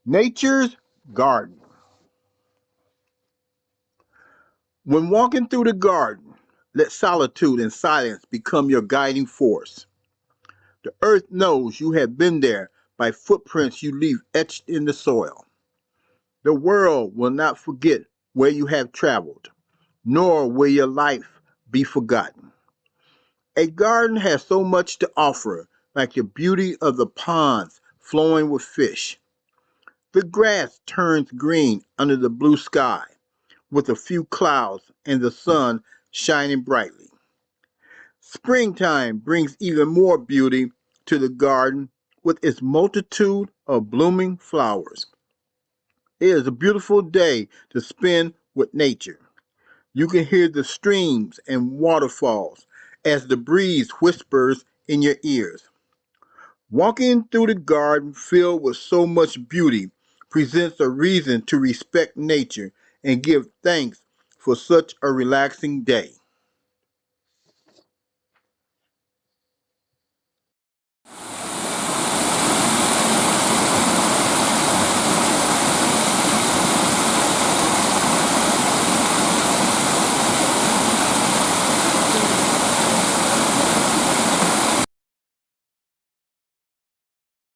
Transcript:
Nature's garden. When walking through the garden, let solitude and silence become your guiding force. The earth knows you have been there by footprints you leave etched in the soil. The world will not forget where you have traveled, nor will your life be forgotten. A garden has so much to offer, like the beauty of the ponds flowing with fish. The grass turns green under the blue sky, with a few clouds and the sun shining brightly. Springtime brings even more beauty to the garden with its multitude of blooming flowers. It is a beautiful day to spend with nature. You can hear the streams and waterfalls as the breeze whispers in your ears. Walking through the garden filled with so much beauty presents a reason to respect nature and give thanks for such a relaxing day.